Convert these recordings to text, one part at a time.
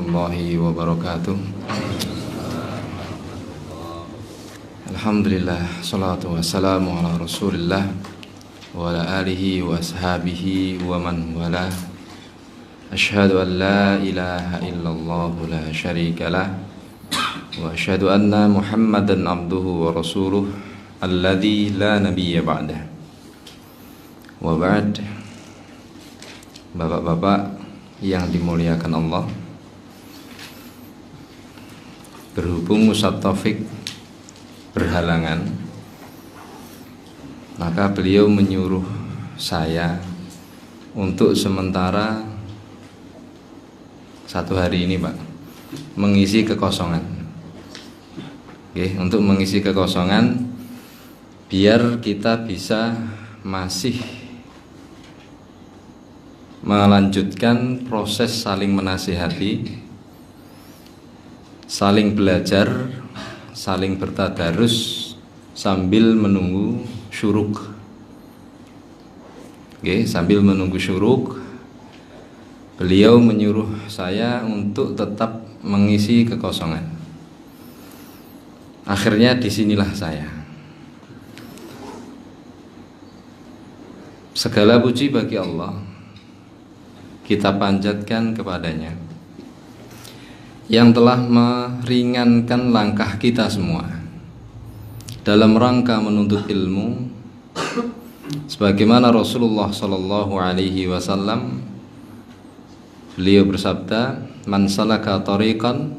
warahmatullahi wabarakatuh. Alhamdulillah, salatu wassalamu ala rasulillah wa ala alihi wa ashabihi wa man wala. Ashhadu an la ilaha illallah la syarika lah wa ashhadu anna muhammadan abduhu wa rasuluh alladzi la nabiyya ba'dah. Wa ba'd. Bapak-bapak yang dimuliakan Allah, berhubung Ustaz Taufik berhalangan, maka beliau menyuruh saya untuk sementara satu hari ini, Pak, mengisi kekosongan. Oke, untuk mengisi kekosongan biar kita bisa masih melanjutkan proses saling menasihati, saling belajar, saling bertadarus sambil menunggu syuruk. Oke, sambil menunggu syuruk, beliau menyuruh saya untuk tetap mengisi kekosongan. Akhirnya disinilah saya. Segala puji bagi Allah, kita panjatkan kepadanya yang telah meringankan langkah kita semua dalam rangka menuntut ilmu, sebagaimana Rasulullah sallallahu alaihi wasallam beliau bersabda, "Man salaka tariqan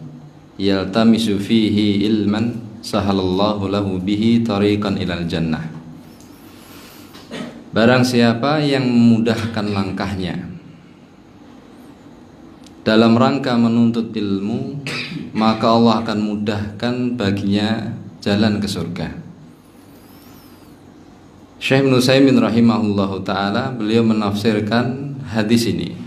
yaltamisu fihi ilman sahalallahu lahu bihi tariqan ilal jannah." Barang siapa yang memudahkan langkahnya dalam rangka menuntut ilmu, maka Allah akan mudahkan baginya jalan ke surga. Syekh Ibnu Utsaimin rahimahullahu ta'ala, beliau menafsirkan hadis ini.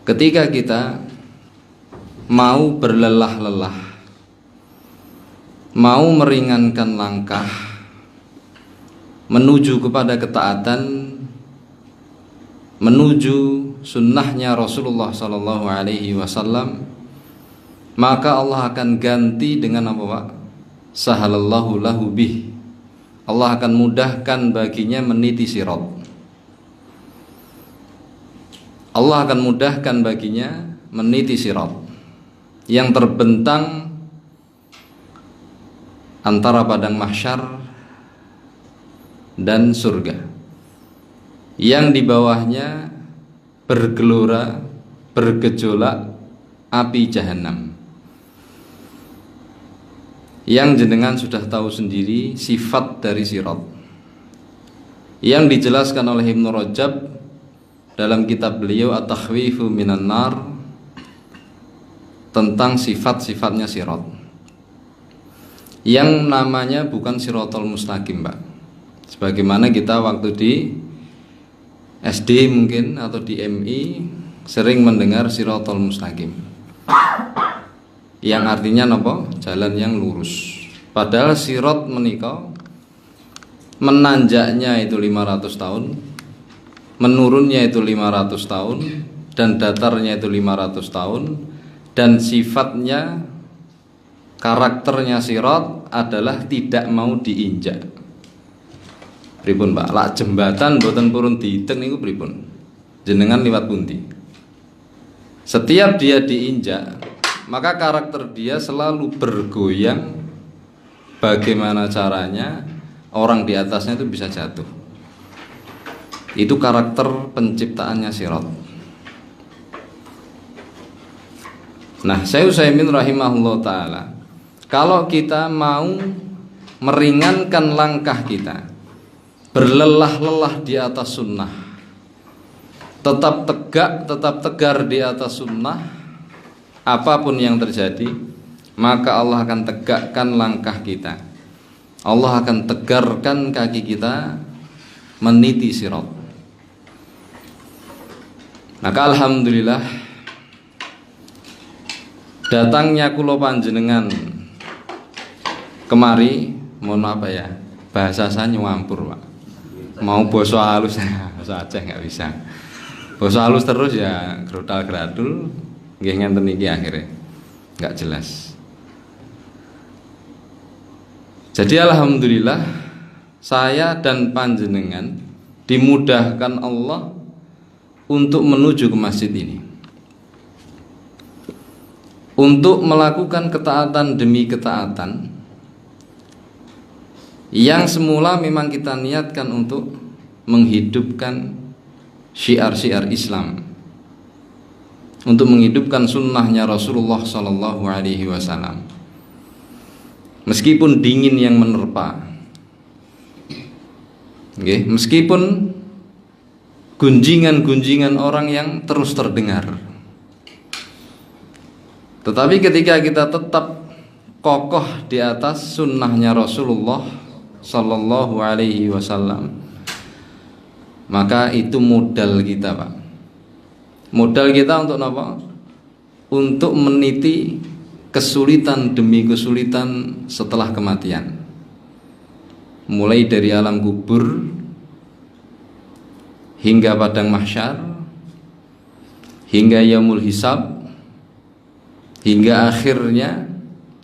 Ketika kita mau berlelah-lelah, mau meringankan langkah menuju kepada ketaatan, menuju sunnahnya Rasulullah sallallahu alaihi wasallam, maka Allah akan ganti dengan apa, Pak? Sahalallahu lahu bih. Allah akan mudahkan baginya meniti sirat. Allah akan mudahkan baginya meniti sirat yang terbentang antara padang mahsyar dan surga, yang di bawahnya bergelora, bergejolak api jahanam. Yang jenengan sudah tahu sendiri sifat dari sirat, yang dijelaskan oleh Ibnu Rajab dalam kitab beliau At-Takhwifu Minan Nar tentang sifat-sifatnya sirat, yang namanya bukan Siratal Mustaqim, Pak. Sebagaimana kita waktu di SD mungkin atau di MI sering mendengar Siratal Mustaqim, yang artinya apa? Jalan yang lurus. Padahal sirat menika menanjaknya itu 500 tahun, menurunnya itu 500 tahun, dan datarnya itu 500 tahun, dan sifatnya, karakternya sirat adalah tidak mau diinjak. Pripun, Pak? Lak jembatan mboten purun diitung niku pripun? Jenengan liwat pundi? Setiap dia diinjak, maka karakter dia selalu bergoyang. Bagaimana caranya orang di atasnya itu bisa jatuh? Itu karakter penciptaannya sirat. Nah, Syekh Utsaimin rahimahullah ta'ala, kalau kita mau meringankan langkah kita, berlelah-lelah di atas sunnah, tetap tegak, tetap tegar di atas sunnah, apapun yang terjadi, maka Allah akan tegakkan langkah kita. Allah akan tegarkan kaki kita meniti sirat. Maka alhamdulillah, datangnya kula panjenengan kemari, mohon apa ya, bahasa saya nyampur, Pak. Mau basa halus bahasa Aceh nggak bisa. Basa halus terus ya grotal gradul nggih ngenten iki akhirnya enggak jelas. Jadi alhamdulillah saya dan panjenengan dimudahkan Allah untuk menuju ke masjid ini, untuk melakukan ketaatan demi ketaatan yang semula memang kita niatkan untuk menghidupkan syiar-syiar Islam, untuk menghidupkan sunnahnya Rasulullah Sallallahu Alaihi Wasallam. Meskipun dingin yang menerpa, meskipun gunjingan-gunjingan orang yang terus terdengar, tetapi ketika kita tetap kokoh di atas sunnahnya Rasulullah Sallallahu Alaihi Wasallam, maka itu modal kita, Pak. Modal kita untuk apa? Untuk meniti kesulitan demi kesulitan setelah kematian, mulai dari alam kubur hingga padang mahsyar, hingga yaumul hisab, hingga akhirnya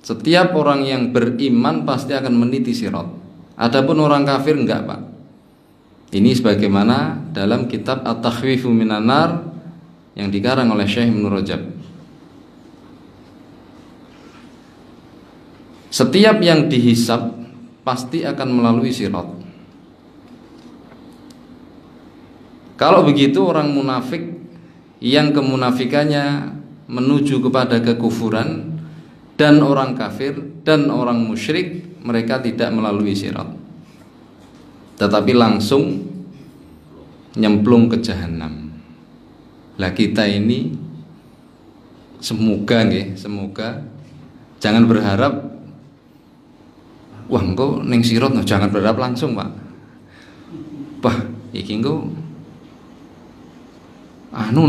setiap orang yang beriman pasti akan meniti sirat. Adapun orang kafir enggak, Pak. Ini sebagaimana dalam kitab At-Takhwifu Minan Nar yang dikarang oleh Syekh Ibnu Rajab. Setiap yang dihisab pasti akan melalui sirat. Kalau begitu orang munafik yang kemunafikannya menuju kepada kekufuran, dan orang kafir dan orang musyrik, mereka tidak melalui sirat, tetapi langsung nyemplung ke jahanam. Lah kita ini semoga jangan berharap wah engko ning sirat, no, jangan berharap langsung, Pak. Wah, iki engko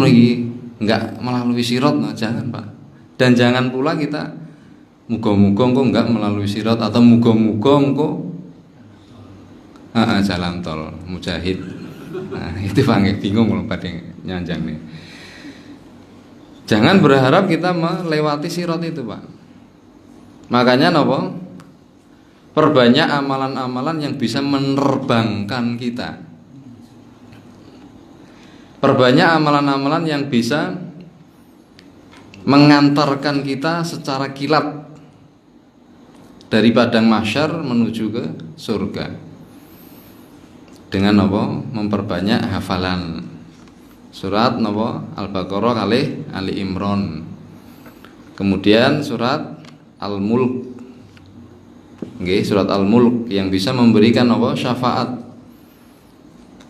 iki enggak melalui sirat, no, jangan, Pak. Dan jangan pula kita muga-muga engko enggak melalui sirat, atau muga-muga engko jalan tol mujahid. Nah, itu Pak, bingung kalau pada nyanjang nih. Jangan berharap kita melewati sirat itu, Pak. Makanya napa? Perbanyak amalan-amalan yang bisa menerbangkan kita. Perbanyak amalan-amalan yang bisa mengantarkan kita secara kilat dari padang mahsyar menuju ke surga. Dengan apa? Memperbanyak hafalan surat napa? Al-Baqarah kali Ali Imran. Kemudian surat Al-Mulk. Surat Al-Mulk yang bisa memberikan apa? Syafaat.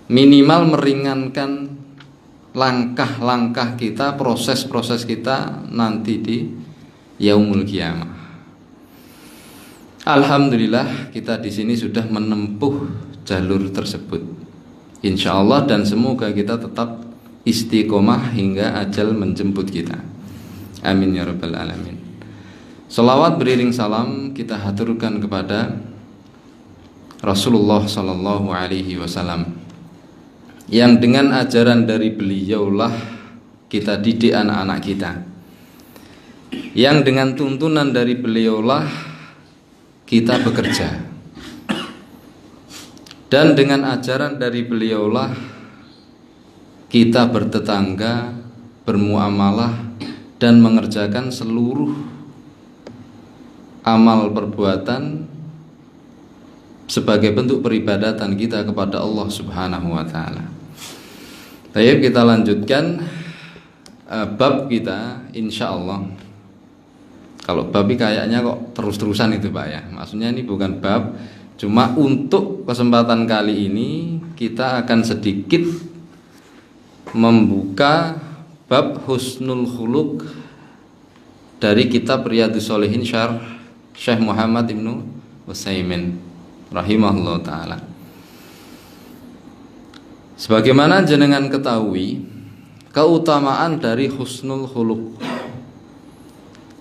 Minimal meringankan langkah-langkah kita, proses-proses kita nanti di yaumul qiyamah. Alhamdulillah kita di sini sudah menempuh jalur tersebut, insya Allah, dan semoga kita tetap istiqomah hingga ajal menjemput kita. Amin ya rabbal alamin. Salawat beriring salam kita haturkan kepada Rasulullah Sallallahu Alaihi Wasallam, yang dengan ajaran dari beliaulah kita didik anak-anak kita, yang dengan tuntunan dari beliaulah kita bekerja, dan dengan ajaran dari beliaulah kita bertetangga, bermuamalah, dan mengerjakan seluruh amal perbuatan sebagai bentuk peribadatan kita kepada Allah Subhanahu wa taala. Baik, kita lanjutkan bab kita insya Allah. Kalau bab ini kayaknya kok terus-terusan itu, Pak, ya. Maksudnya ini bukan bab, cuma untuk kesempatan kali ini kita akan sedikit membuka bab husnul khuluq dari kitab Riyadhus Shalihin syarh Syekh Muhammad Ibnu Utsaimin rahimahullah ta'ala. Sebagaimana jenengan ketahui, keutamaan dari husnul khuluq,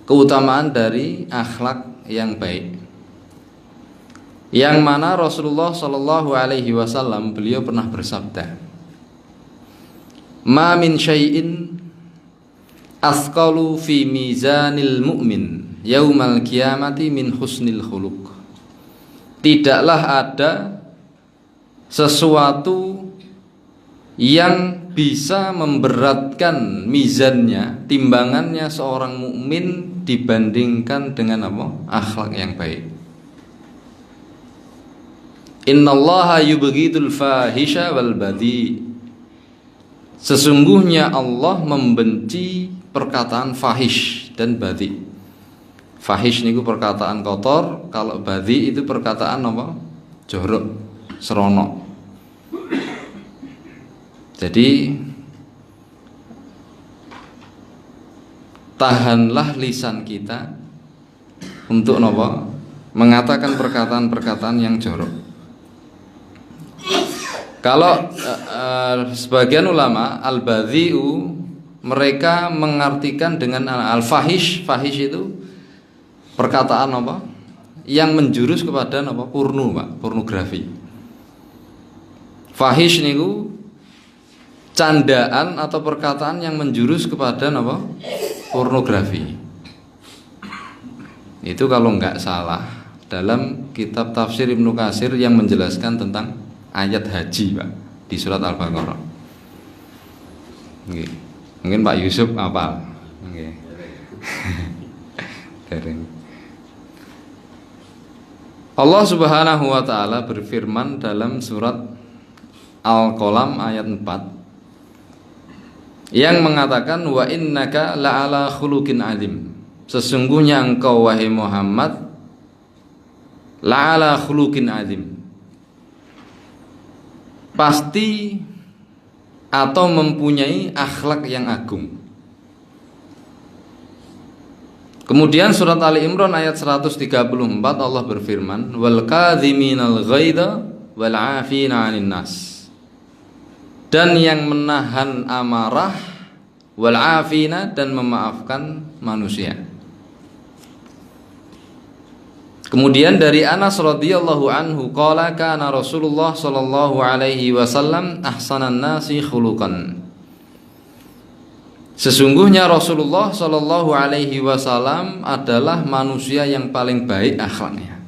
keutamaan dari akhlak yang baik, yang mana Rasulullah Shallallahu Alaihi Wasallam beliau pernah bersabda, ma min syai'in asqalu fi mizanil mu'min yaumal qiyamati min husnil khuluq. Tidaklah ada sesuatu yang bisa memberatkan mizannya, timbangannya seorang mukmin dibandingkan dengan apa? Akhlak yang baik. Innallaha yubghidul fahisha wal badhi. Sesungguhnya Allah membenci perkataan fahish dan badhi. Fahish niku perkataan kotor, kalau badhi itu perkataan apa? Jorok, seronok. Jadi tahanlah lisan kita untuk apa? Mengatakan perkataan-perkataan yang jorok. Kalau sebagian ulama al-badhi'u mereka mengartikan dengan al-fahish, fahish itu perkataan apa? Yang menjurus kepada apa? Pornografi. Fahish niku candaan atau perkataan yang menjurus kepada apa? Pornografi. Itu kalau nggak salah dalam kitab tafsir Ibnu Katsir yang menjelaskan tentang ayat haji, Pak, di surat Al-Baqarah. Nggih. Mungkin Pak Yusuf hafal. Nggih. Allah Subhanahu wa taala berfirman dalam surat Al-Qalam ayat 4 yang mengatakan wa innaka la'ala khuluqin azim. Sesungguhnya engkau wahai Muhammad la'ala khuluqin azim. Pasti atau mempunyai akhlak yang agung. Kemudian surat Ali Imran ayat 134 Allah berfirman wal kadhiminal ghaidha wal 'afina 'anil nas. Dan yang menahan amarah wal 'afina dan memaafkan manusia. Kemudian dari Anas radhiyallahu anhu qala kana Rasulullah sallallahu alaihi wasallam ahsanan nasi khuluqan. Sesungguhnya Rasulullah sallallahu alaihi wasallam adalah manusia yang paling baik akhlaknya.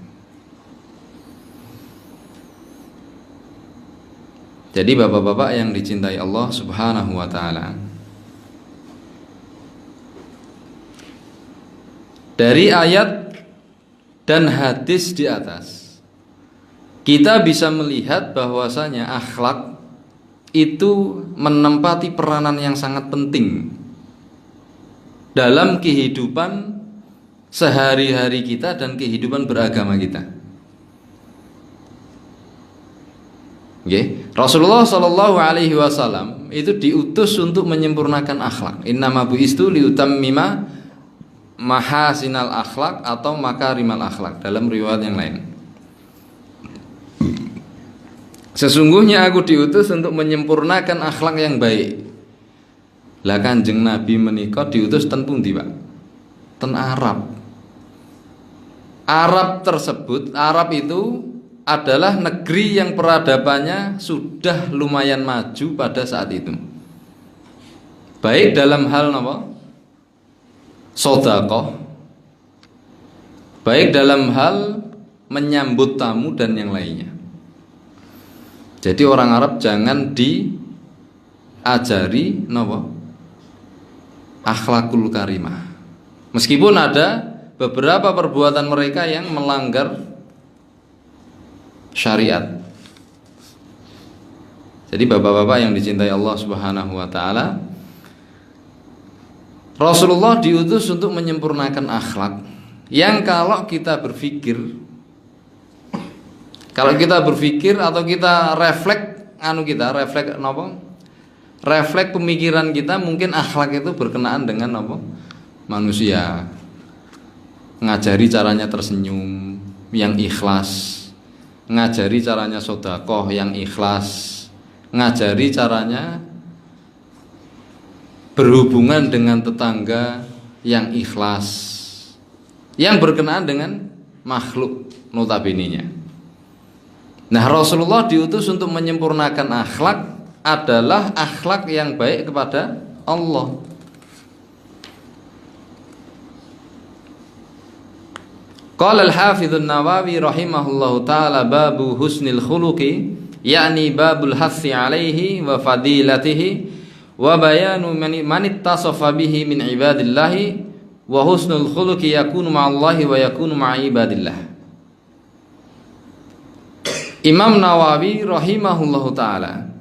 Jadi bapak-bapak yang dicintai Allah Subhanahu wa taala, dari ayat dan hadis di atas kita bisa melihat bahwasanya akhlak itu menempati peranan yang sangat penting dalam kehidupan sehari-hari kita dan kehidupan beragama kita. Okay. Rasulullah Shallallahu Alaihi Wasallam itu diutus untuk menyempurnakan akhlak. Innama bu'istu liutammima mahasinal akhlak atau makarimal akhlak dalam riwayat yang lain. Sesungguhnya aku diutus untuk menyempurnakan akhlak yang baik. Lah Kanjeng Nabi menika diutus ten pundi, Pak? Ten Arab. Arab tersebut, Arab itu adalah negeri yang peradabannya sudah lumayan maju pada saat itu. Baik dalam hal apa? Sedekah. Baik dalam hal menyambut tamu dan yang lainnya. Jadi orang Arab jangan diajari napa? Akhlakul karimah. Meskipun ada beberapa perbuatan mereka yang melanggar syariat. Jadi bapak-bapak yang dicintai Allah Subhanahu wa taala, Rasulullah diutus untuk menyempurnakan akhlak yang kalau kita berpikir atau kita refleks refleks pemikiran kita, mungkin akhlak itu berkenaan dengan apa? Manusia. Ngajari caranya tersenyum yang ikhlas, ngajari caranya sedekah yang ikhlas, ngajari caranya berhubungan dengan tetangga yang ikhlas, yang berkenaan dengan makhluk notabene-nya. Nah, Rasulullah diutus untuk menyempurnakan akhlak adalah akhlak yang baik kepada Allah. Qala al-Hafidz an-Nawawi rahimahullahu taala babu husnil khuluqi, yakni babul hassi alaihi wa fadilatihi wa bayanu man ittasafa bihi min ibadillahi wa husnul khuluqi yakunu ma'allahi wa yakunu ma'a ibadillah. Imam Nawawi rahimahullahu taala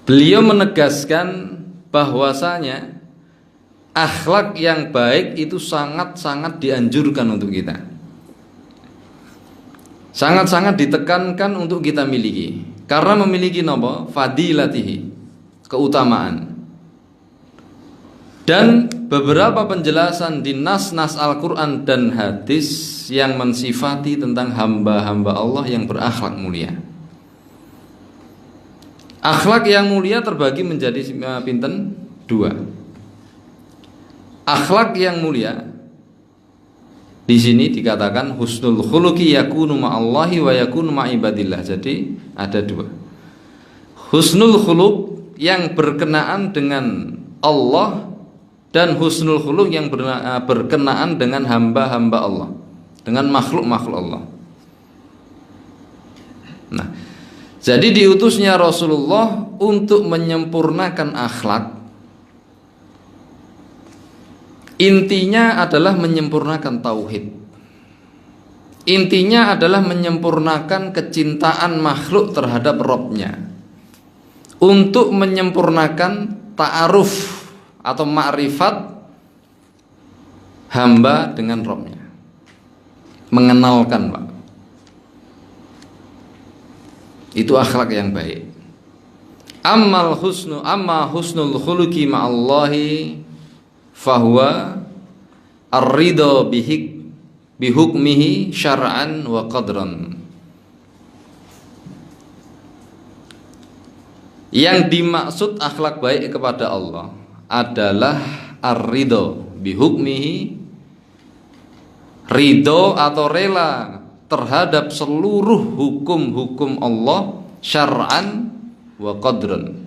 beliau menegaskan bahwasanya akhlak yang baik itu sangat-sangat dianjurkan untuk kita, sangat-sangat ditekankan untuk kita miliki, karena memiliki napa? Fadilatihi, keutamaan. Dan beberapa penjelasan di nas-nas Al-Quran dan hadis yang mensifati tentang hamba-hamba Allah yang berakhlak mulia. Akhlak yang mulia terbagi menjadi pinten? Dua. Akhlak yang mulia di sini dikatakan husnul khuluqi yakunu ma'allahi wa yakunu ma'ibadillah. Jadi ada dua. Husnul khuluq yang berkenaan dengan Allah dan husnul khuluq yang berkenaan dengan hamba-hamba Allah, dengan makhluk-makhluk Allah. Nah, jadi diutusnya Rasulullah untuk menyempurnakan akhlak. Intinya adalah menyempurnakan tauhid. Intinya adalah menyempurnakan kecintaan makhluk terhadap Rabb-nya, untuk menyempurnakan ta'aruf atau ma'rifat hamba dengan Rabb-nya, mengenalkan, Pak. Itu akhlak yang baik. Amma husnul khuluqi ma'allahi fahuwa ar-ridha bihukmihi syar'an wa qadran. Yang dimaksud akhlak baik kepada Allah adalah ar-ridha bihukmihi, ridho atau rela terhadap seluruh hukum-hukum Allah syar'an wa qadran.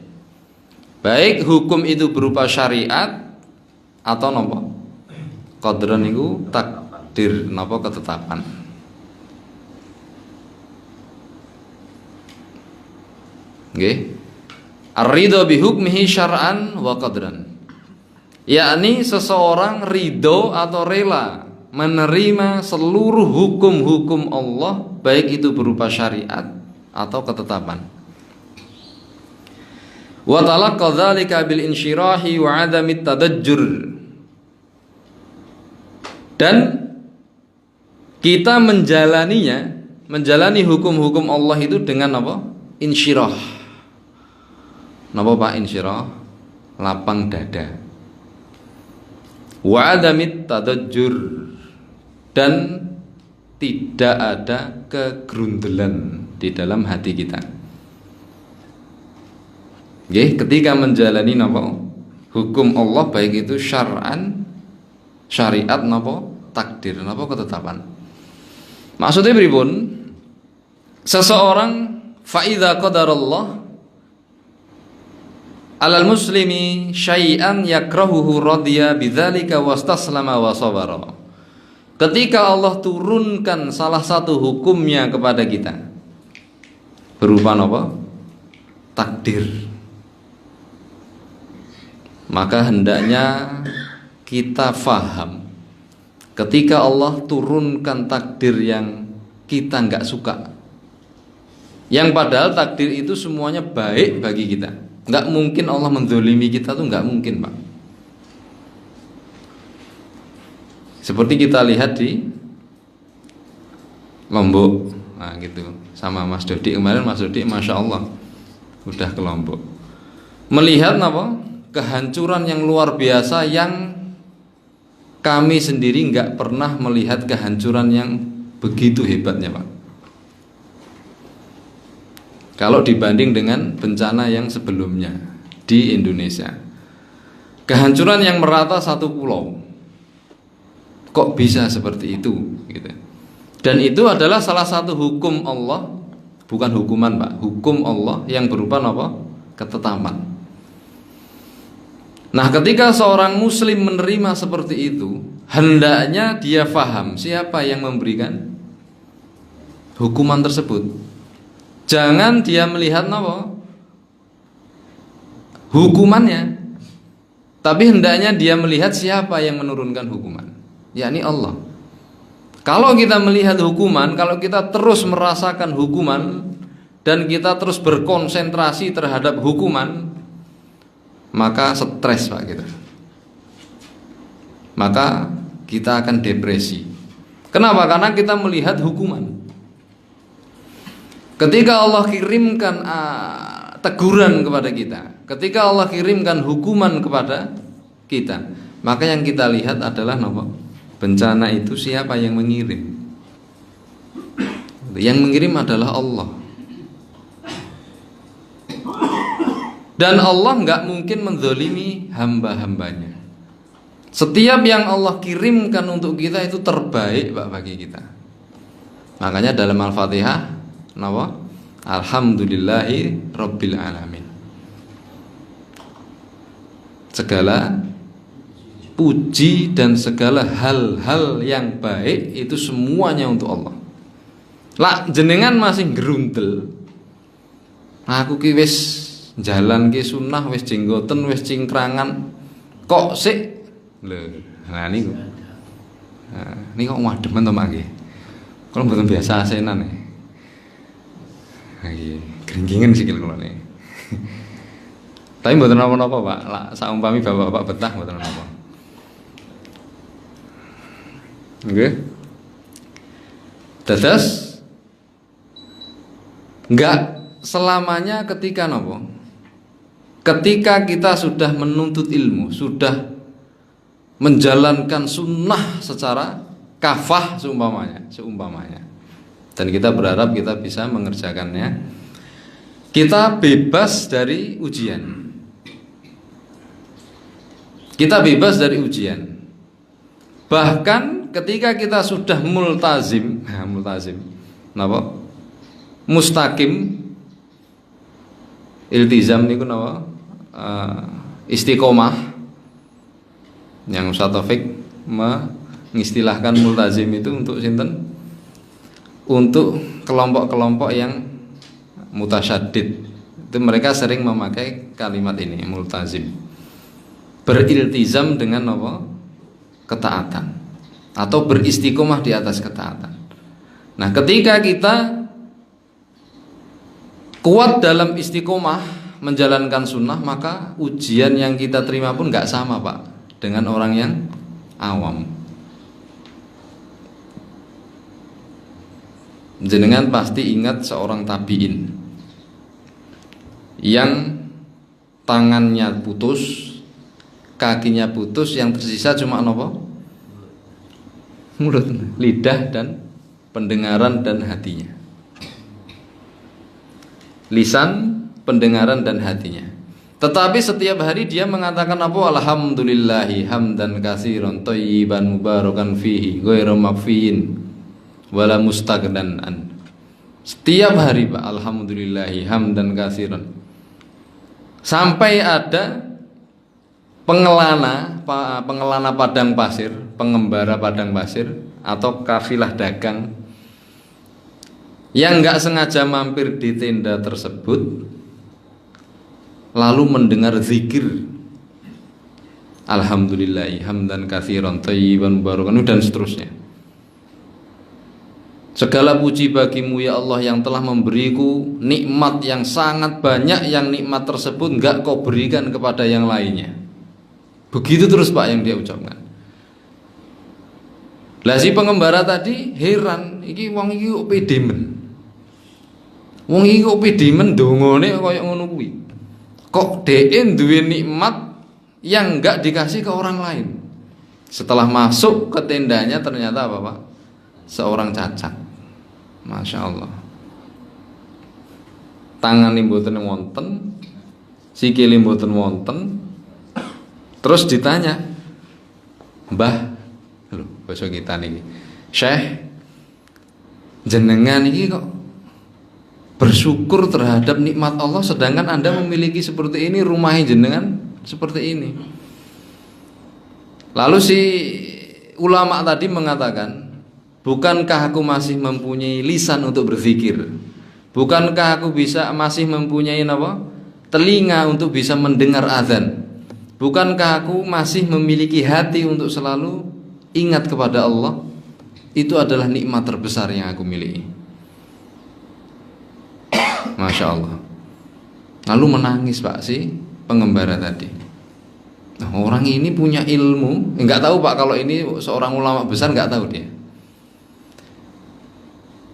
Baik hukum itu berupa syariat atau napa? Qadran itu takdir, napa? Ketetapan. Nggih. Ar-ridha bihukmihi syar'an wa qadran. Yakni seseorang ridho atau rela menerima seluruh hukum-hukum Allah, baik itu berupa syariat atau ketetapan. Wa talaqqa dzalika bil insyirahi wa 'adami tadajjur. Dan kita menjalani hukum-hukum Allah itu dengan apa? Insyirah. Napa Pak insyirah? Lapang dada. Wa 'adami tadajjur, dan tidak ada kegerundelan di dalam hati kita. Nggih, ketika menjalani napa? Hukum Allah, baik itu syar'an, syariat, napa? Takdir, napa? Ketetapan. Maksudnya pripun? Seseorang fa idza qadarallah alal muslimi syai'an yakrahuhu radiya bidzalika wastaslama wa sabara. Ketika Allah turunkan salah satu hukumnya kepada kita berupa apa? Takdir, maka hendaknya kita faham, ketika Allah turunkan takdir yang kita nggak suka, yang padahal takdir itu semuanya baik bagi kita, nggak mungkin Allah menzolimi kita, tuh nggak mungkin, Pak. Seperti kita lihat di Lombok, nah gitu, sama Mas Dodi kemarin. Mas Dodi Masya Allah udah ke Lombok, melihat apa? Kehancuran yang luar biasa yang kami sendiri nggak pernah melihat kehancuran yang begitu hebatnya, Pak. Kalau dibanding dengan bencana yang sebelumnya di Indonesia, kehancuran yang merata satu pulau. Kok bisa seperti itu gitu. Dan itu adalah salah satu hukum Allah, Bukan hukuman, Pak. Hukum Allah yang berupa apa? Ketetapan. Nah, ketika seorang muslim menerima seperti itu, hendaknya dia faham siapa yang memberikan hukuman tersebut. Jangan dia melihat apa? Hukumannya, tapi hendaknya dia melihat siapa yang menurunkan hukuman, yakni Allah. Kalau kita melihat hukuman, kalau kita terus merasakan hukuman dan kita terus berkonsentrasi terhadap hukuman, maka stres, Pak, gitu. Maka kita akan depresi. Kenapa? Karena kita melihat hukuman. Ketika Allah kirimkan teguran kepada kita, ketika Allah kirimkan hukuman kepada kita, maka yang kita lihat adalah apa? Bencana itu siapa yang mengirim? Yang mengirim adalah Allah. Dan Allah nggak mungkin menzalimi hamba-hambanya. Setiap yang Allah kirimkan untuk kita itu terbaik, Pak, bagi kita. Makanya dalam Al-Fatihah, napa? Alhamdulillahi Rabbil Alamin. Segala puji dan segala hal-hal yang baik itu semuanya untuk Allah. Lah jenengan masih gerundel. Aku ki wis jalan ki sunnah, wis jenggoten, wis cingkrangan. Kok sik? Lho, nah niku. Nah, niki kok wademen to, Mak nggih. Kula mboten biasa asenan nih. Ha nggih, gringgingan sikil kula niki. Tapi mboten napa-napa, Pak. Lah saumpami bapak-bapak betah mboten napa. Nggih. Dados enggak selamanya ketika nopo? Ketika kita sudah menuntut ilmu, sudah menjalankan sunnah secara kafah seumpamanya. Dan kita berharap kita bisa mengerjakannya. Kita bebas dari ujian. Kita bebas dari ujian. Bahkan ketika kita sudah multazim, napa? Mustaqim, iltizam niku napa? Istiqomah. Yang Ustaz Taufik mengistilahkan multazim itu untuk sinten? Untuk kelompok-kelompok yang mutasyaddid. Itu mereka sering memakai kalimat ini, multazim. Beriltizam dengan apa? Ketaatan atau beristiqomah di atas ketaatan. Nah, ketika kita kuat dalam istiqomah menjalankan sunnah, maka ujian yang kita terima pun nggak sama, Pak, dengan orang yang awam. Jenengan pasti ingat seorang tabi'in yang tangannya putus, kakinya putus, yang tersisa cuma apa? Mulut, lidah, dan pendengaran dan hatinya. Lisan, pendengaran, dan hatinya. Tetapi setiap hari dia mengatakan apa? Alhamdulillahi hamdan katsiran thayyiban mubarakan fihi ghairu makfiin wala mustaghnan an. Setiap hari, Pak, alhamdulillahi hamdan katsiran. Sampai ada pengelana padang pasir, pengembara padang pasir atau kafilah dagang yang nggak sengaja mampir di tenda tersebut, lalu mendengar zikir alhamdulillahi hamdan katsiran thayyiban mubarakan dan seterusnya. Segala puji bagimu ya Allah yang telah memberiku nikmat yang sangat banyak, yang nikmat tersebut nggak kau berikan kepada yang lainnya. Begitu terus, Pak, yang dia ucapkan. Lah si pengembara tadi heran, iki wong iki kok pede men. Wong iki kok pede men dongane kaya ngono kuwi. Kok dhek duwe nikmat yang enggak dikasih ke orang lain. Setelah masuk ke tendanya ternyata apa, Pak? Seorang cacat. Masya Allah. Tangan mboten wonten, sikile mboten wonten. Terus ditanya, Mbah, lho, basa kita niki, Syekh, jenengan iki kok bersyukur terhadap nikmat Allah, sedangkan Anda memiliki seperti ini, rumahnya jenengan seperti ini. Lalu si ulama tadi mengatakan, bukankah aku masih mempunyai lisan untuk berzikir? Bukankah aku masih mempunyai apa? Telinga untuk bisa mendengar azan? Bukankah aku masih memiliki hati untuk selalu ingat kepada Allah? Itu adalah nikmat terbesar yang aku miliki. Masya Allah. Lalu menangis Pak si pengembara tadi. Nah, orang ini punya ilmu, nggak tahu Pak kalau ini seorang ulama besar, nggak tahu dia.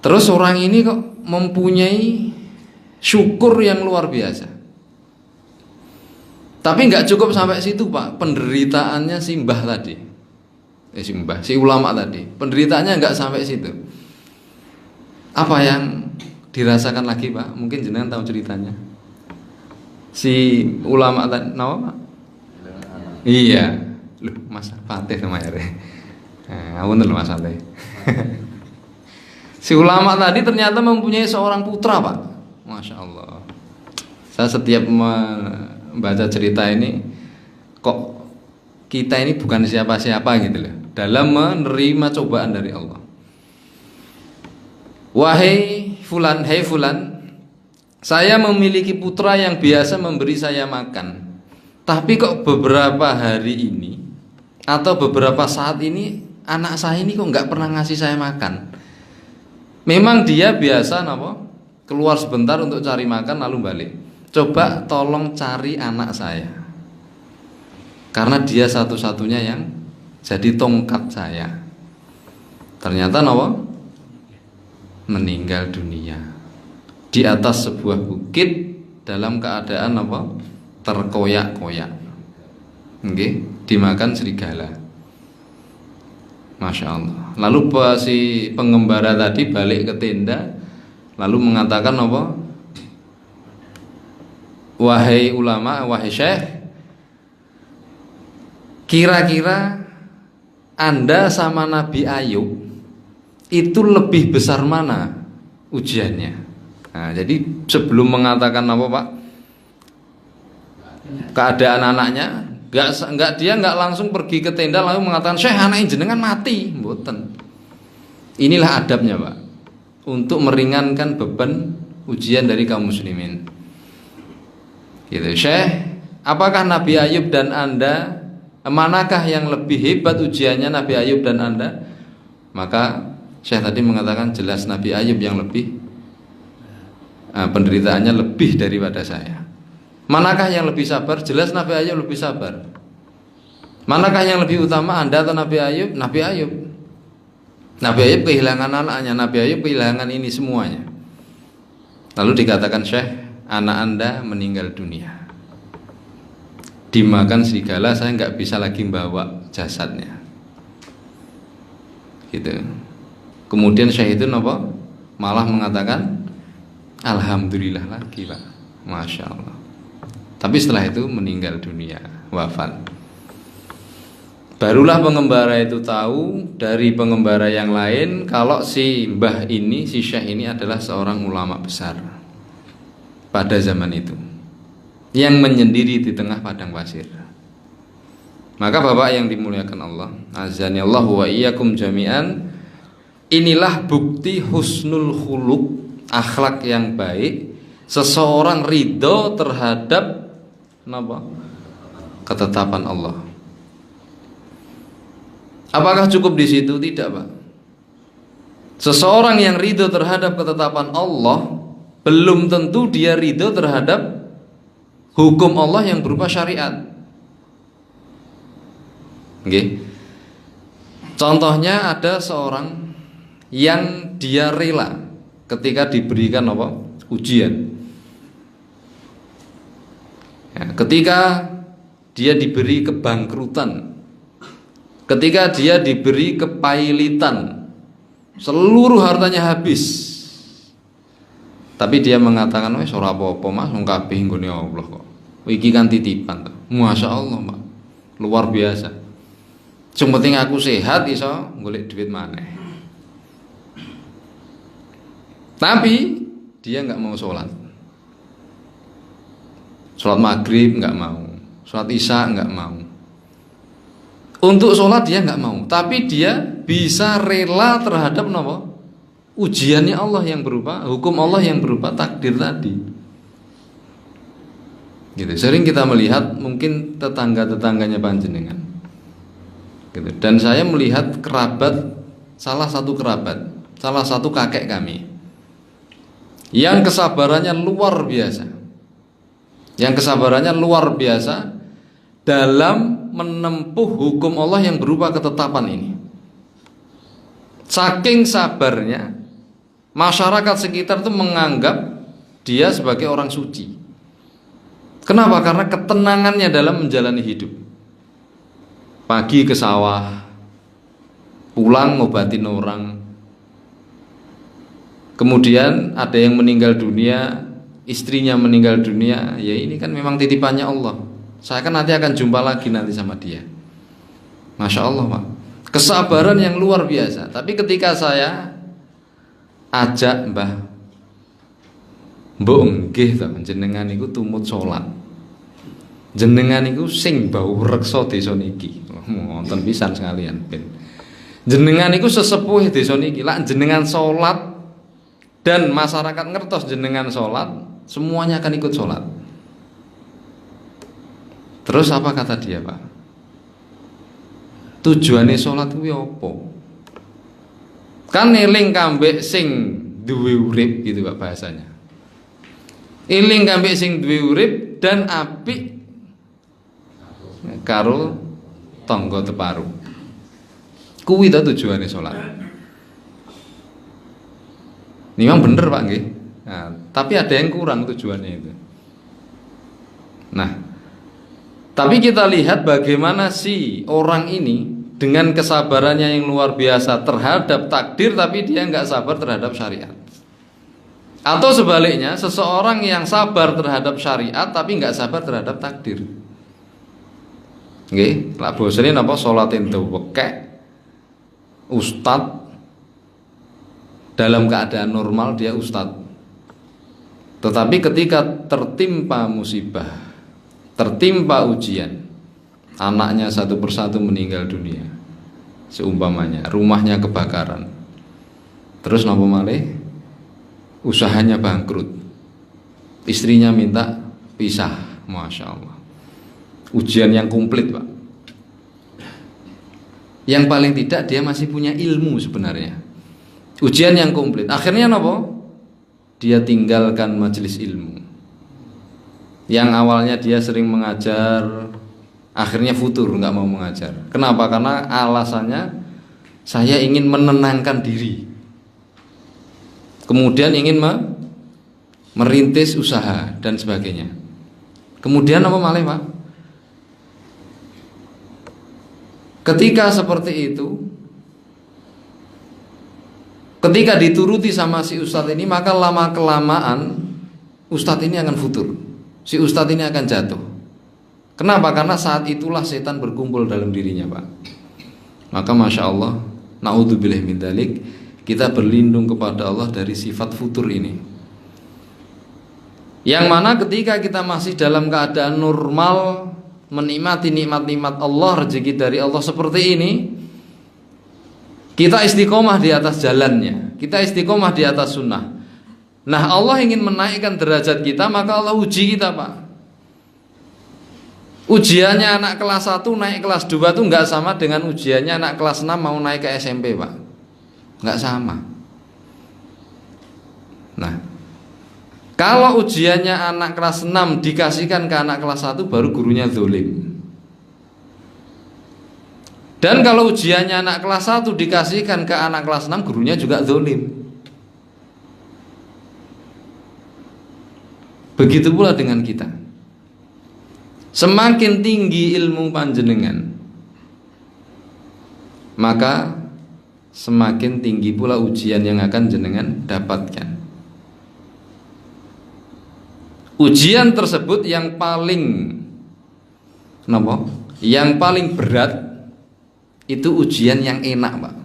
Terus orang ini kok mempunyai syukur yang luar biasa. Tapi nggak cukup sampai situ Pak, penderitaannya si mbah tadi, si ulama tadi, penderitaannya nggak sampai situ. Apa yang dirasakan lagi Pak? Mungkin jenengan tahu ceritanya. Si ulama tadi, nama Pak? Iya, loh Mas Fatih sama ya. Aku nel Mas Fatih. Si ulama tadi ternyata mempunyai seorang putra Pak. Masya Allah. Saya setiap membaca cerita ini, kok kita ini bukan siapa-siapa gitu loh, dalam menerima cobaan dari Allah. Wahai fulan, hei fulan, saya memiliki putra yang biasa memberi saya makan. Tapi kok beberapa hari ini atau beberapa saat ini anak saya ini kok nggak pernah ngasih saya makan. Memang dia biasa keluar sebentar untuk cari makan lalu balik. Coba tolong cari anak saya, karena dia satu-satunya yang jadi tongkat saya. Ternyata meninggal dunia di atas sebuah bukit dalam keadaan terkoyak-koyak, dimakan serigala. Masya Allah. Lalu si pengembara tadi balik ke tenda, lalu mengatakan wahai ulama, wahai syekh, kira-kira Anda sama Nabi Ayub itu lebih besar mana ujiannya? Nah, jadi sebelum mengatakan Pak, keadaan anaknya, dia nggak langsung pergi ke tenda lalu mengatakan Syekh anak jenengan mati, mboten. Inilah adabnya Pak, untuk meringankan beban ujian dari kaum muslimin. Gitu, Syekh, apakah Nabi Ayub dan Anda, manakah yang lebih hebat ujiannya, Nabi Ayub dan Anda? Maka Syekh tadi mengatakan jelas Nabi Ayub yang lebih penderitaannya lebih daripada saya. Manakah yang lebih sabar? Jelas Nabi Ayub lebih sabar. Manakah yang lebih utama, Anda atau Nabi Ayub? Nabi Ayub. Nabi Ayub kehilangan anaknya, Nabi Ayub kehilangan ini semuanya. Lalu dikatakan Syekh, anak Anda meninggal dunia, dimakan serigala, saya nggak bisa lagi bawa jasadnya. Gitu. Kemudian Syekh itu malah mengatakan alhamdulillah lagi Pak. Masya Allah. Tapi setelah itu meninggal dunia, wafat. Barulah pengembara itu tahu dari pengembara yang lain kalau si mbah ini, si syekh ini adalah seorang ulama besar pada zaman itu, yang menyendiri di tengah padang pasir. Maka Bapak yang dimuliakan Allah, azani Allah wa iyyakum jami'an, inilah bukti husnul khuluq, akhlak yang baik, seseorang ridho terhadap ketetapan Allah. Apakah cukup di situ? Tidak Pak. Seseorang yang ridho terhadap ketetapan Allah, belum tentu dia ridho terhadap hukum Allah yang berupa syariat. Contohnya ada seorang yang dia rela ketika diberikan ujian. Ya, ketika dia diberi kebangkrutan, ketika dia diberi kepailitan, seluruh hartanya habis, tapi dia mengatakan wes ora apa-apa Mas, wong kabeh nggone Allah kok. Iki kan titipan. Masya Allah Pak, luar biasa. Sing penting aku sehat iso golek duit maneh. Tapi dia nggak mau sholat. Sholat maghrib nggak mau, sholat isya nggak mau. Untuk sholat dia nggak mau, tapi dia bisa rela terhadap apa? Ujiannya Allah yang berupa hukum Allah yang berupa takdir tadi. Gitu. Sering kita melihat mungkin tetangga-tetangganya panjenengan. Gitu. Dan saya melihat salah satu kakek kami yang kesabarannya luar biasa. Yang kesabarannya luar biasa dalam menempuh hukum Allah yang berupa ketetapan ini. Saking sabarnya, masyarakat sekitar itu menganggap dia sebagai orang suci. Kenapa? Karena ketenangannya dalam menjalani hidup. Pagi ke sawah, pulang ngobatin orang. Kemudian ada yang meninggal dunia, istrinya meninggal dunia, ya ini kan memang titipannya Allah. Saya kan nanti akan jumpa lagi nanti sama dia. Masya Allah Pak, kesabaran yang luar biasa. Tapi ketika saya ajak mbah nggih to jenengan niku tumut salat. Jenengan niku sing bau reksa desa niki. Wonten pisan sekalian ben. Jenengan niku sesepuh desa niki. Lak jenengan salat dan masyarakat ngertos jenengan salat, semuanya akan ikut salat. Terus apa kata dia, Pak? Tujuannya salat kuwi apa? Kan eling kambek sing duwe urip gitu Pak bahasanya. Eling kambek sing duwe urip dan apik karo tangga teparu. Kuwi ta tujuane salat. Memang bener Pak nggih. Nah, tapi ada yang kurang tujuannya itu. Nah, tapi kita lihat bagaimana si orang ini dengan kesabarannya yang luar biasa terhadap takdir, tapi dia nggak sabar terhadap syariat. Atau sebaliknya, seseorang yang sabar terhadap syariat tapi nggak sabar terhadap takdir. Nggih, lak bosane napa salatin wekek ustad dalam keadaan normal dia ustad. Tetapi ketika tertimpa musibah, tertimpa ujian, anaknya satu persatu meninggal dunia, seumpamanya rumahnya kebakaran, terus napa malih usahanya bangkrut, istrinya minta pisah, masya Allah, ujian yang komplit Pak. Yang paling tidak dia masih punya ilmu sebenarnya, ujian yang komplit. Akhirnya napa? Dia tinggalkan majelis ilmu. Yang awalnya dia sering mengajar, akhirnya futur nggak mau mengajar. Kenapa? Karena alasannya saya ingin menenangkan diri. Kemudian ingin merintis usaha dan sebagainya. Kemudian apa malah Pak? Ketika seperti itu, ketika dituruti sama si ustadz ini, maka lama kelamaan ustadz ini akan futur. Si ustadz ini akan jatuh. Kenapa? Karena saat itulah setan berkumpul dalam dirinya Pak. Maka masya Allah, naudzubillah min dzalik, kita berlindung kepada Allah dari sifat futur ini. Yang mana ketika kita masih dalam keadaan normal, menikmati nikmat-nikmat Allah, rezeki dari Allah seperti ini, kita istiqomah di atas jalannya, kita istiqomah di atas sunnah. Nah Allah ingin menaikkan derajat kita, maka Allah uji kita Pak. Ujiannya anak kelas 1 naik kelas 2 itu nggak sama dengan ujiannya anak kelas 6 mau naik ke SMP Pak. Nggak sama. Nah, kalau ujiannya anak kelas 6 dikasihkan ke anak kelas 1, baru gurunya zalim. Dan kalau ujiannya anak kelas 1 dikasihkan ke anak kelas 6, gurunya juga zalim. Begitu pula dengan kita. Semakin tinggi ilmu panjenengan, maka semakin tinggi pula ujian yang akan jenengan dapatkan. Ujian tersebut yang paling yang paling berat itu ujian yang enak Pak.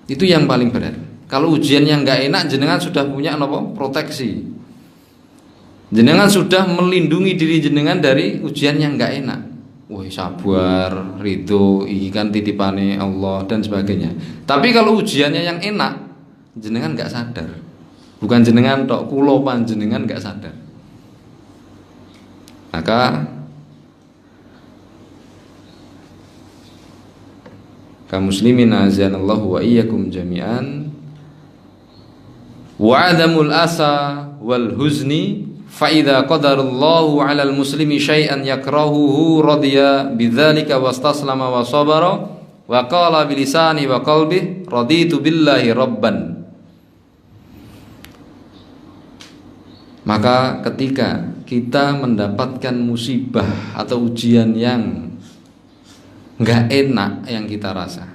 Itu yang paling berat. Kalau ujian yang nggak enak, jenengan sudah punya apa? Proteksi. Jenengan sudah melindungi diri jenengan dari ujian yang nggak enak. Wah, sabar, ridho, ini kan titipane Allah dan sebagainya. Tapi kalau ujiannya yang enak, jenengan nggak sadar. Bukan jenengan tok, kulo panjenengan nggak sadar. Maka kaum muslimin azanallahu wa iyyakum jami'an, wa adamul asa wal huzni fa idza qadarallahu 'alal muslimi syai'an yakrahuhu radiya bidzalika wastaslama wa sabara wa qala bilisani wa qalbi raditu billahi rabban. Maka ketika kita mendapatkan musibah atau ujian yang enggak enak yang kita rasa,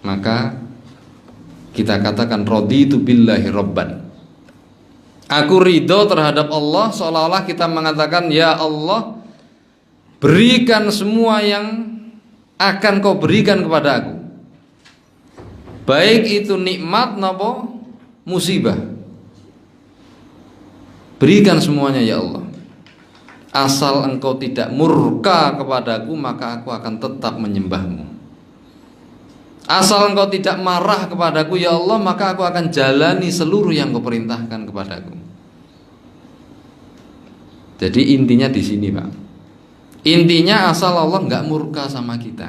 maka kita katakan raditu billahi rabban. Aku ridho terhadap Allah, seolah-olah kita mengatakan, ya Allah, berikan semua yang akan kau berikan kepada aku, baik itu nikmat napa musibah, berikan semuanya ya Allah. Asal engkau tidak murka kepadaku, maka aku akan tetap menyembahmu. Asal engkau tidak marah kepadaku ya Allah, maka aku akan jalani seluruh yang kau perintahkan kepadaku. Jadi intinya di sini, Pak. Intinya asal Allah nggak murka sama kita.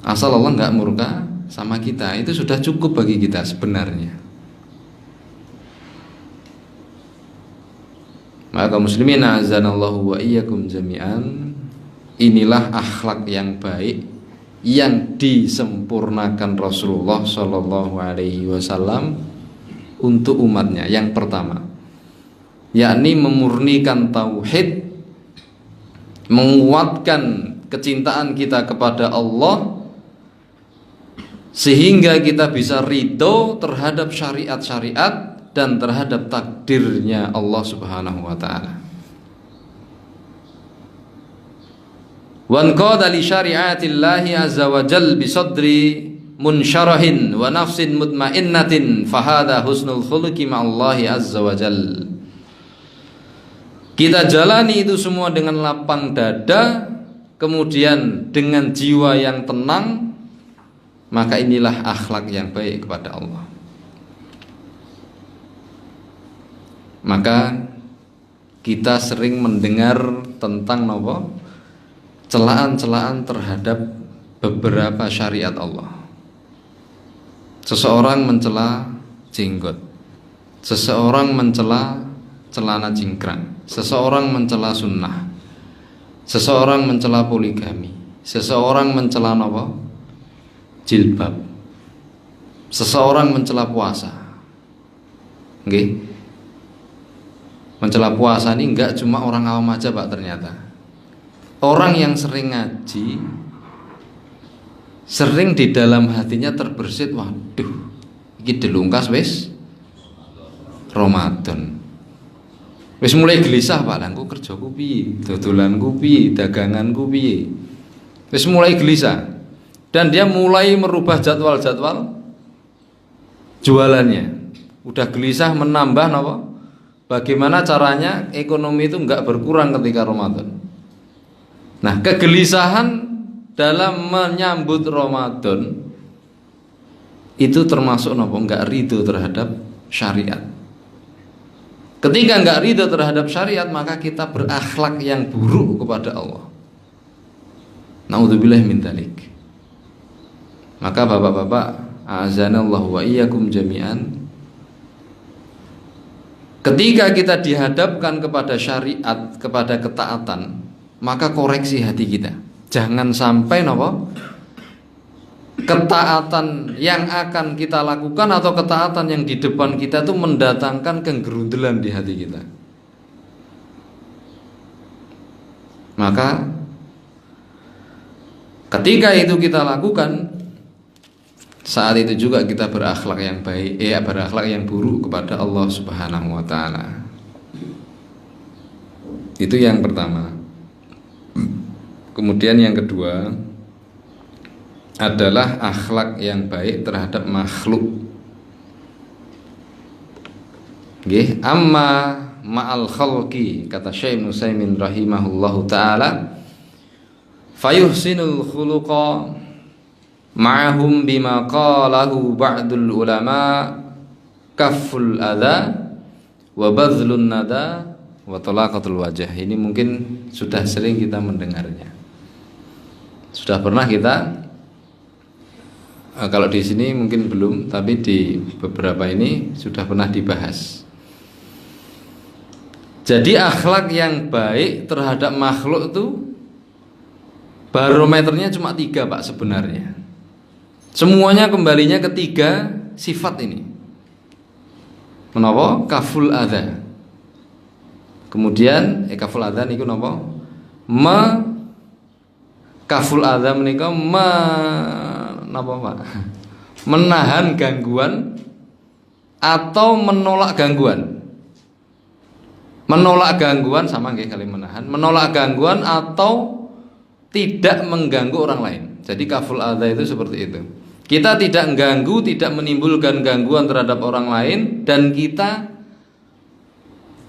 Asal Allah nggak murka sama kita, itu sudah cukup bagi kita sebenarnya. Maka muslimin azanallahu wa iyyakum jami'an, inilah akhlak yang baik yang disempurnakan Rasulullah Shallallahu Alaihi Wasallam untuk umatnya. Yang pertama, yakni memurnikan tauhid, menguatkan kecintaan kita kepada Allah, sehingga kita bisa ridho terhadap syariat-syariat dan terhadap takdirnya Allah Subhanahu wa taala. Wan qada li syari'atillahi azza wa jal bi sadri munsyarahin wa nafsin mutmainnatin fahada husnul khuluqi ma'allahi azza wa jal. Kita jalani itu semua dengan lapang dada, kemudian dengan jiwa yang tenang, maka inilah akhlak yang baik kepada Allah. Maka kita sering mendengar tentang celaan-celaan terhadap beberapa syariat Allah. Seseorang mencela jenggot, seseorang mencela celana cingkrang, seseorang mencela sunnah, seseorang mencela poligami, seseorang mencela jilbab, seseorang mencela puasa. Mencela puasa ini enggak cuma orang awam aja, Pak, ternyata. Orang yang sering ngaji, sering di dalam hatinya terbersit, waduh, iki delungkas wis Ramadan. Wis mulai gelisah, Pak, langku kerjaku piye, dodolanku piye, daganganku piye. Wis mulai gelisah. Dan dia mulai merubah jadwal-jadwal jualannya. Udah gelisah menambah bagaimana caranya ekonomi itu enggak berkurang ketika Ramadan. Nah, kegelisahan dalam menyambut Ramadan itu termasuk enggak ridho terhadap syariat. Ketika enggak ridho terhadap syariat, maka kita berakhlak yang buruk kepada Allah. Naudzubillah min dzalik. Maka bapak-bapak, azanallahu wa iyyakum jami'an, ketika kita dihadapkan kepada syariat, kepada ketaatan, maka koreksi hati kita. Jangan sampai ketaatan yang akan kita lakukan atau ketaatan yang di depan kita itu mendatangkan kenggerundelan di hati kita. Maka ketika itu kita lakukan, saat itu juga kita berakhlak yang baik, berakhlak yang buruk kepada Allah Subhanahu wa taala. Itu yang pertama. Kemudian yang kedua adalah akhlak yang baik terhadap makhluk. Nggih, amma ma'al khalqi, kata Syekh Ibnu Utsaimin rahimahullahu taala, fayuhsinul khuluqa ma'ahum bima qalahu ba'dul ulama kafful adza wa badlun nada wa talaqatul wajah. Ini mungkin sudah sering kita mendengarnya. Sudah pernah kita, kalau di sini mungkin belum, tapi di beberapa ini sudah pernah dibahas. Jadi akhlak yang baik terhadap makhluk itu barometernya cuma 3 Pak sebenarnya. Semuanya kembalinya ke 3 sifat ini. Menapa? Kaful adza. Kemudian kaful adza niku napa? Kaful adza menika napa Pak? Menahan gangguan atau menolak gangguan. Menolak gangguan sama nggih kali menahan. Menolak gangguan atau tidak mengganggu orang lain. Jadi kaful adza itu seperti itu. Kita tidak mengganggu, tidak menimbulkan gangguan terhadap orang lain, dan kita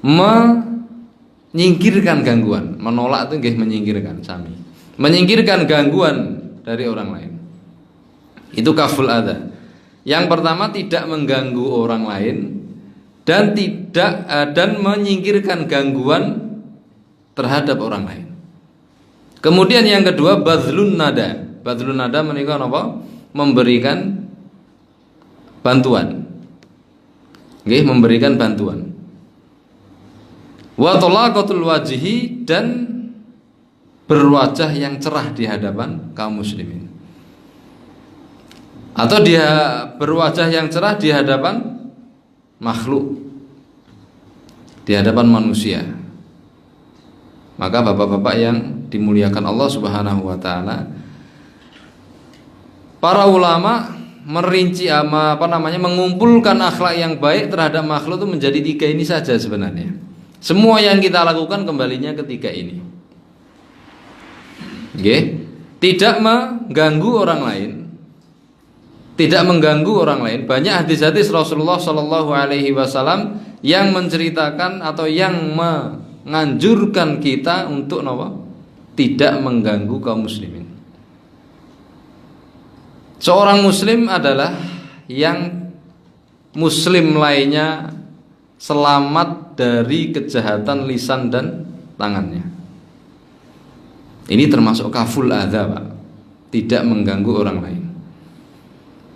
menyingkirkan gangguan. Menolak itu nggih menyingkirkan sami. Menyingkirkan gangguan dari orang lain. Itu kaful adza. Yang pertama, tidak mengganggu orang lain dan menyingkirkan gangguan terhadap orang lain. Kemudian yang kedua, badlun nada. Badlun nada menika napa? Memberikan bantuan. Nggih, memberikan bantuan. Wa talaqatul wajhi, dan berwajah yang cerah di hadapan kaum muslimin. Atau dia berwajah yang cerah di hadapan makhluk, di hadapan manusia. Maka bapak-bapak yang dimuliakan Allah Subhanahu wa taala, para ulama merinci mengumpulkan akhlak yang baik terhadap makhluk itu menjadi 3 ini saja sebenarnya. Semua yang kita lakukan kembalinya ke 3 ini. Nggih, tidak mengganggu orang lain. Tidak mengganggu orang lain. Banyak hadis-hadis Rasulullah Shallallahu Alaihi Wasallam yang menceritakan atau yang menganjurkan kita untuk tidak mengganggu kaum muslimin. Seorang muslim adalah yang muslim lainnya selamat dari kejahatan lisan dan tangannya. Ini termasuk kaful adza, Pak. Tidak mengganggu orang lain.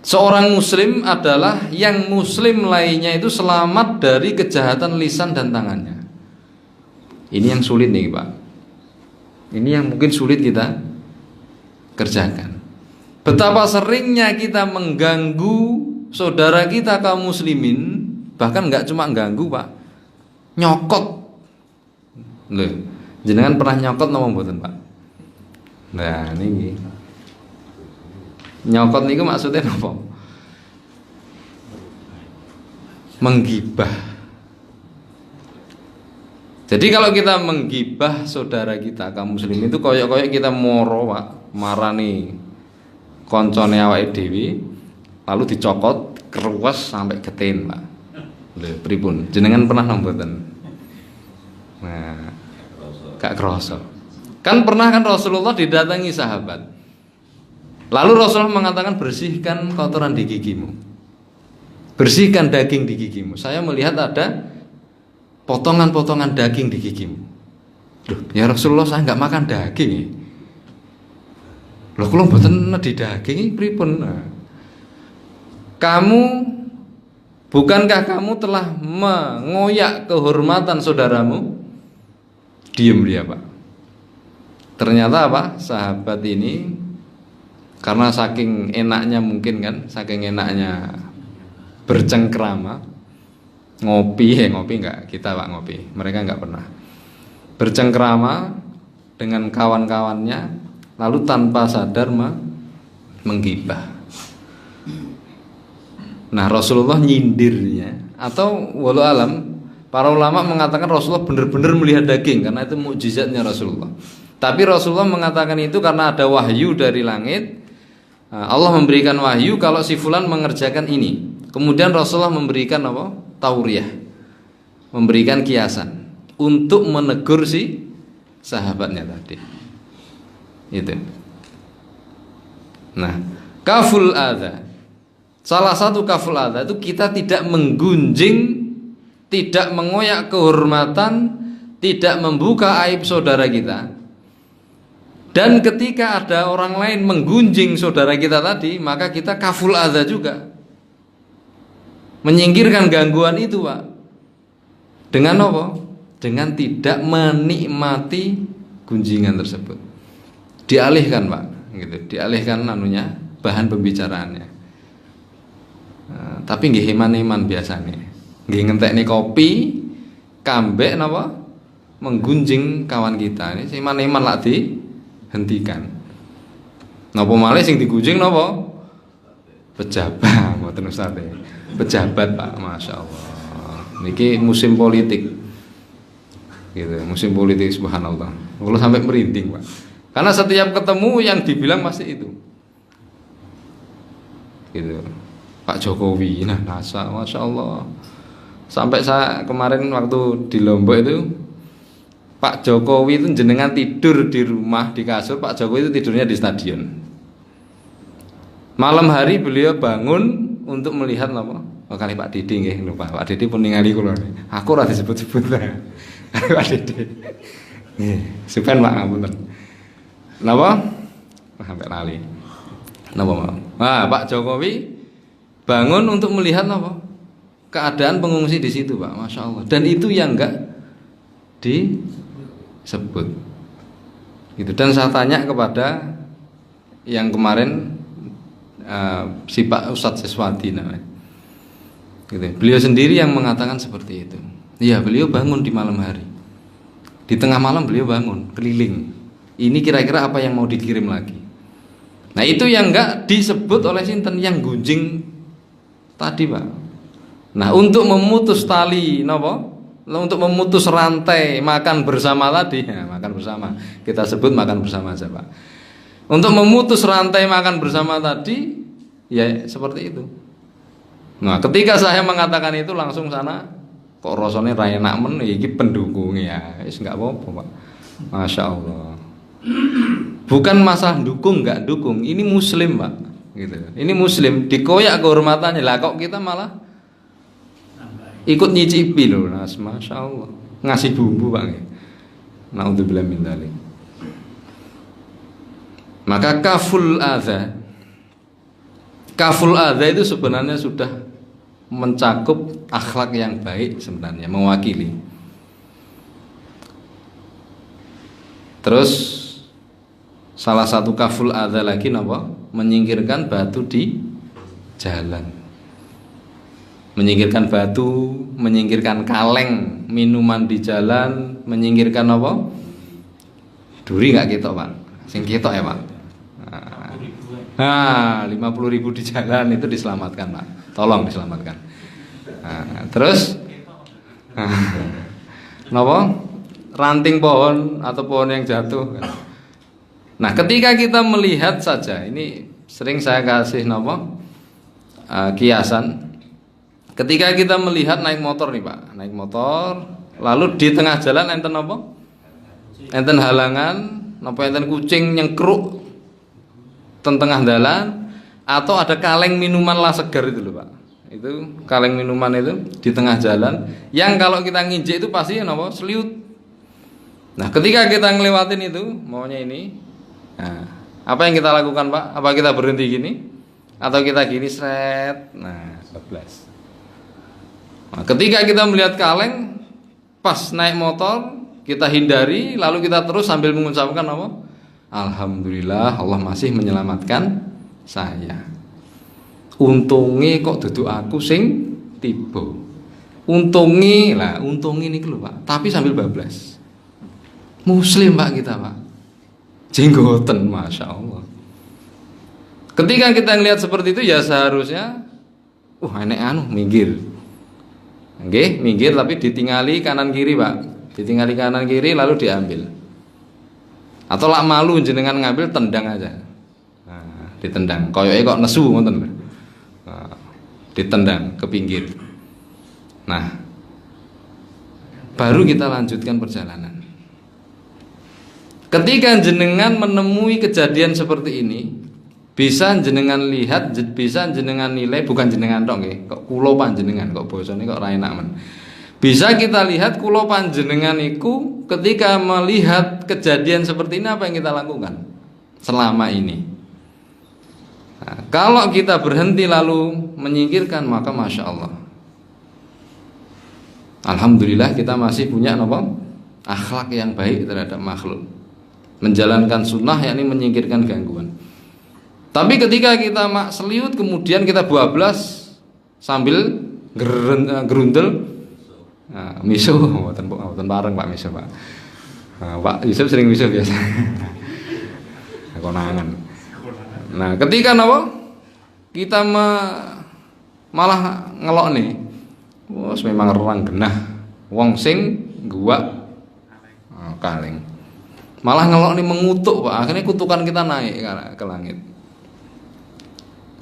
Seorang muslim adalah yang muslim lainnya itu selamat dari kejahatan lisan dan tangannya. Ini yang sulit nih Pak. Ini yang mungkin sulit kita kerjakan. Betapa seringnya kita mengganggu saudara kita kaum muslimin, bahkan nggak cuma ganggu Pak, nyokot. Loh, jenengan pernah nyokot nama mboten Pak? Nah ini nyokot niku maksudnya apa? Menggibah. Jadi kalau kita menggibah saudara kita kaum muslim itu koyok-koyok kita moro Pak, marani koncone awake dhewe, lalu dicokot keruas sampai geten Pak. Lho pripun? Jenengan pernah mboten? Nah, gak kroso. Kan pernah kan Rasulullah didatangi sahabat. Lalu Rasulullah mengatakan, bersihkan kotoran di gigimu, bersihkan daging di gigimu. Saya melihat ada potongan-potongan daging di gigimu. Loh, ya Rasulullah, saya nggak makan daging. Loh, kalau mboten di daging pripun? Bukankah kamu telah mengoyak kehormatan saudaramu? Diam dia Pak. Ternyata apa? Sahabat ini karena saking enaknya mungkin kan, saking enaknya bercengkrama, ngopi enggak, kita Pak ngopi, mereka enggak pernah. Bercengkrama dengan kawan-kawannya, lalu tanpa sadar menggibah. Nah Rasulullah nyindirnya, atau walau alam, para ulama mengatakan Rasulullah benar-benar melihat daging, karena itu mukjizatnya Rasulullah. Tapi Rasulullah mengatakan itu karena ada wahyu dari langit. Allah memberikan wahyu kalau si fulan mengerjakan ini. Kemudian Rasulullah memberikan apa? Tauriyah. memberikan kiasan untuk menegur si sahabatnya tadi. Itu. Nah, kaful adza. Salah satu kaful adza itu kita tidak menggunjing, tidak mengoyak kehormatan, tidak membuka aib saudara kita. Dan ketika ada orang lain menggunjing saudara kita tadi, maka kita kaful adza juga. Menyingkirkan gangguan itu, Pak. Dengan apa? Dengan tidak menikmati gunjingan tersebut. Dialihkan, Pak, gitu. Dialihkan bahan pembicaraannya. Nah, tapi nggih iman-iman biasanya. Nggih ngentekne kopi, kambek napa? Menggunjing kawan kita. Ini iman-iman lak dihentikan. Napa malih sing digunjing napa? Pejabat, mboten Ustaz. Pejabat, Pak, Masya Allah. Niki musim politik, gitu. Musim politik, subhanallah. Kalau sampai merinding, Pak. Karena setiap ketemu yang dibilang pasti itu, gitu. Pak Jokowi, Masya Allah. Sampai saya kemarin waktu di Lombok itu, Pak Jokowi itu jenengan tidur di rumah di kasur, Pak Jokowi itu tidurnya di stadion. Malam hari beliau bangun untuk melihat apa? Oh, kali Pak Didi nggih, lupa. Pak Didi pun ningali kula. Aku ora disebut-sebut. Pak Didi. Nggih, supen Pak ngapunten. Napa? Sampai lali. Napa, Pak? Pak Jokowi bangun untuk melihat apa? Keadaan pengungsi di situ, Pak. Masya Allah. Dan itu yang enggak disebut. Gitu. Dan saya tanya kepada yang kemarin si Pak Ustadz Siswadi namanya, gitu. Beliau sendiri yang mengatakan seperti itu. Iya, beliau bangun di malam hari, di tengah malam beliau bangun keliling. Ini kira-kira apa yang mau dikirim lagi. Nah itu yang enggak disebut oleh sinten, yang gunjing tadi, Pak. Nah untuk memutus tali, untuk memutus rantai makan bersama tadi, ya, makan bersama. Kita sebut makan bersama aja, Pak. Untuk memutus rantai makan bersama tadi, ya seperti itu. Nah, ketika saya mengatakan itu langsung sana, kok rasanya ra enak men iki pendukungnya. Wis enggak apa-apa, Pak. Masya Allah. Bukan masalah dukung enggak dukung, ini muslim, Pak. Gitu. Ini muslim, dikoyak kehormatannya. Lah kok kita malah ikut nyicipi loh, Masya Allah. Ngasih bumbu, Pak. Naudzubillah min dzalik. Maka kaful adza itu sebenarnya sudah mencakup akhlak yang baik, sebenarnya mewakili. Terus salah satu kaful adza lagi napa? Menyingkirkan batu di jalan. Menyingkirkan batu, menyingkirkan kaleng minuman di jalan, menyingkirkan apa? Duri enggak ketok, Pak. Sing ketok ya, Pak. 50.000 di jalan itu diselamatkan, Pak. Tolong diselamatkan. Terus napa? Ranting pohon atau pohon yang jatuh. Nah, ketika kita melihat saja, ini sering saya kasih napa? Kiasan. Ketika kita melihat naik motor nih, Pak. Naik motor, lalu di tengah jalan enten apa? Enten halangan, napa enten kucing nyengkruk tengah jalan, atau ada kaleng minuman lah segar itu loh, Pak. Itu kaleng minuman itu di tengah jalan, yang kalau kita nginjek itu pasti apa? Seliut. Nah, ketika kita ngelewatin itu, maunya ini, nah, apa yang kita lakukan, Pak? Apa kita berhenti gini? Atau kita gini seret? Nah, 12. Nah, ketika kita melihat kaleng, pas naik motor, kita hindari, lalu kita terus sambil mengucapkan apa? Alhamdulillah, Allah masih menyelamatkan saya. Untungnya kok duduk aku sing tiba. Untungnya niku lho, Pak. Tapi sambil bablas. Muslim, Pak, kita, Pak. Jenggoten, Masya Allah. Ketika kita ngelihat seperti itu, ya seharusnya enek minggir. Nggih, minggir tapi ditingali kanan kiri, Pak. Ditingali kanan kiri lalu diambil. Atau lak malu jenengan ngambil, tendang aja. Nah, ditendang. Koyoke kok nesu ngoten. Nah, ditendang ke pinggir. Nah, baru kita lanjutkan perjalanan. Ketika jenengan menemui kejadian seperti ini, bisa jenengan lihat, bisa jenengan nilai, bukan jenengan dong nggih, kok kula panjenengan kok bosone kok ra enak men. Bisa kita lihat kula panjenengan iku ketika melihat kejadian seperti ini apa yang kita lakukan selama ini. Nah, kalau kita berhenti lalu menyingkirkan, maka masya Allah, alhamdulillah kita masih punya akhlak yang baik terhadap makhluk, menjalankan sunnah yakni menyingkirkan gangguan. Tapi ketika kita seliut kemudian kita bablas sambil gerundel, miso, mboten bareng Pak miso Pak. Pak Yusuf sering miso biasa. Konangan. Nah, ketika kita malah ngelok nih, wes memang orang genah, wong sing gua kaleng. Malah ngelok nih mengutuk Pak, akhirnya kutukan kita naik ke langit.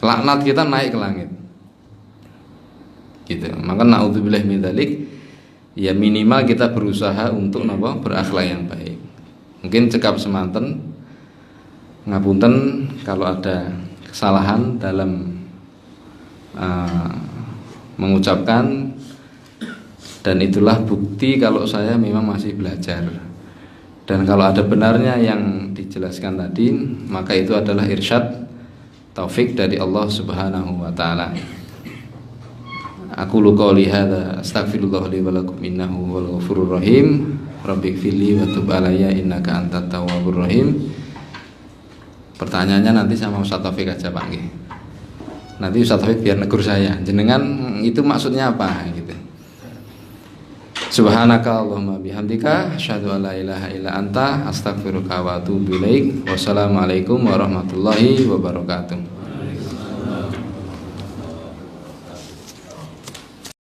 Laknat kita naik ke langit. Gitu. Maka naudzubillah min dzalik, ya minimal kita berusaha untuk berakhlak yang baik. Mungkin cekap semanten ngapunten kalau ada kesalahan dalam mengucapkan, dan itulah bukti kalau saya memang masih belajar. Dan kalau ada benarnya yang dijelaskan tadi, maka itu adalah irsyad taufik dari Allah Subhanahu wa taala. Aku qouli hadza astaghfirullah li wa lakum innahu huwal ghafurur rahim. Rabbighfirli wa tub alayya innaka antat tawwabur rahim. Pertanyaannya nanti sama Ustaz Taufik aja Pak nggih. Nanti Ustaz Taufik biar negur saya. Jenengan itu maksudnya apa gitu. Subhanaka Allahumma bihamdika asyhadu an la ilaha illa anta astaghfiruka wa atubu ilaik. Wassalamualaikum warahmatullahi wabarakatuh.